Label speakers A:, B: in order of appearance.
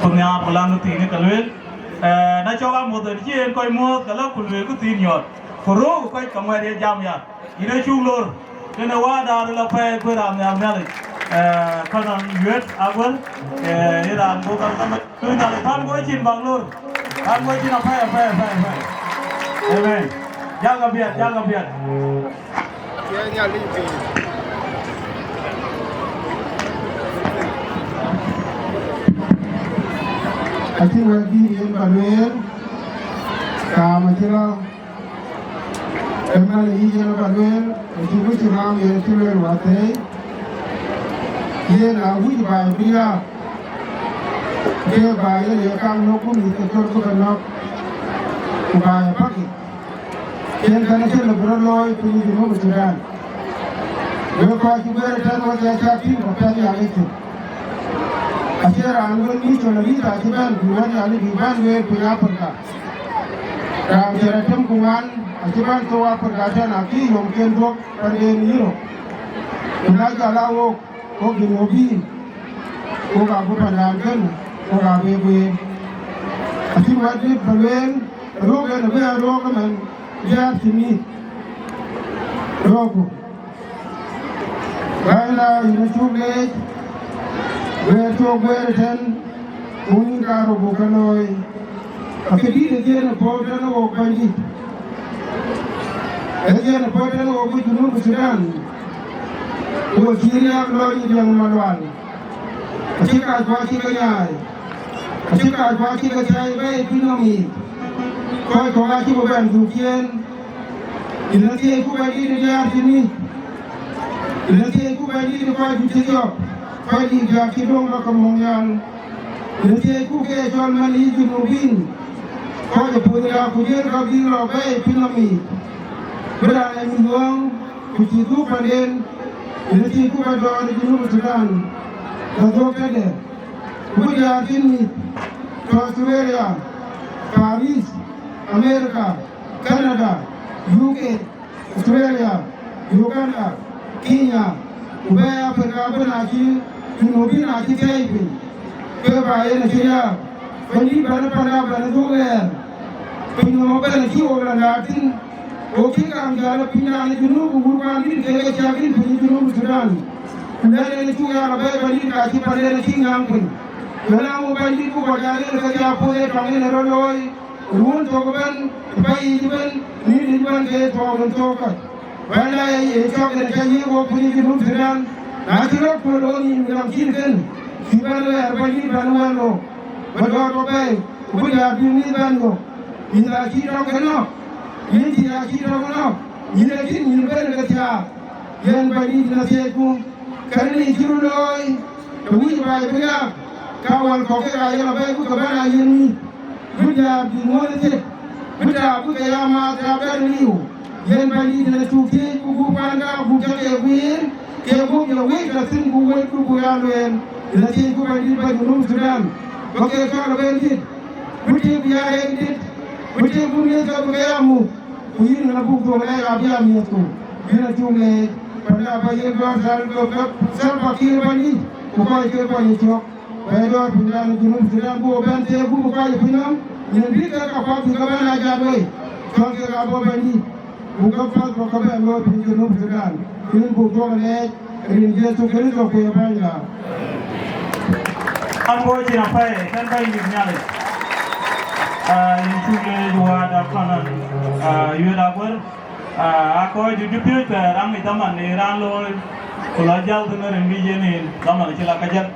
A: tuần nhà của làm thì cái luyện đã cho bạn một thời gian coi mua cái lớp của luyện có tin nhọt của rô của cái cầm ngoài để jam ya ini chung luôn nên là đã là phải làm nhà này con luyện agul Iran bukan sama tu jadi tham goi chin bang luôn tham goi chin apa amen jangan biar
B: ya lipi
C: Aci lagi yang baluen, kama cila, emang lagi yang baluen, aci pun cila yang cila luate, ia lagu ibai dia, dia bayar dia kan nokun itu tu kan nok, bayar pagi, yang kan cila berloi punya jenuh berjalan, dia kau juga ada wajah cakap apa yang itu. Asyik anggun ni cuma ni tak cuman bukan yang ni bukan we punya perkara. Dan jeratem kuman asyik tua perkara nanti mungkin dok pergi ni lo. Kita jalan wo ginobi, wo kagu pandangan, wo kagu asyik wajib berwen, rogan man dia sini rogu. Baiklah ini cukup. Where ten Ungaro Bokanoi, a Kedi again a portal of Bandi. Again a portal of Butu Sudan. Who was here young Manuan. A chica watching a yai. A chica watching a jai Pinomi. Quite a lot of them to Kien. In the day who I did the afternoon. In the day who I did the fight to take up. Pagi jaki dong nak kemongan, nanti aku ke jual mani junubin, kau je punya aku je kaki labai pinami, berada di luang, kucitu panen, nanti aku berdoa di junub Sudan, berdoa kade, punya sini, Australia, Paris, Amerika, Kanada, UK, Australia, Uganda, Kenya, ubaya Afrika lagi. Junubi nanti kaipi, kebayar nasiya, bani bana tu ler, pinjam nasi orang latin, okey kan jalan pinjam junub bukan di negara cakri pinjam Sudan, dan itu yang lebih bani nasi pada nasi ngangkut, dalam bani tu baca kerja apa panggil neroloi, ruang tokoban, bayi jiban, ni jiban ke tokoban tokat, balai esok kerja wo pinjam Sudan. Akhirnya kalau ni mungkin kita le bagi banuan lo, berdoa kepada, udah bini banu, ini lagi orang ini lagi orang ini lagi ini berkerja, yang bagi nasihatku, kerana itu loi, tujuh bayi berak, kawan kau kerja lebih aku kepada ini, udah bingung je, udah aku kiamat kabar liu, yang bagi nasihatku, buku pandang, buku kewir. Kau yang wei kasih buku yang lain, nanti kau bagi junub Sudan. Okey kalau berdit, budi biaya berdit, budi punya kalau kamu, punya nak buku mana abia miatu, bila cuma pada bagi sal pakir bani, bukai ke bani cok, pada punya junub Sudan buku bante buku bukai punya, yang kita kapal juga mana aja boleh, kalau kita kapal bani, bukan pas bukan bani punya junub Sudan. Ini bukan lek, ini dia tu kena kau punya bangga.
A: Angkoi cina pai, kan pai ni nyale. Ini juga dua ada kanan, ada ber. Aku jujur pun ramai teman ni, ran lo, kalau jauh tu orang biji ni, teman cila kajar.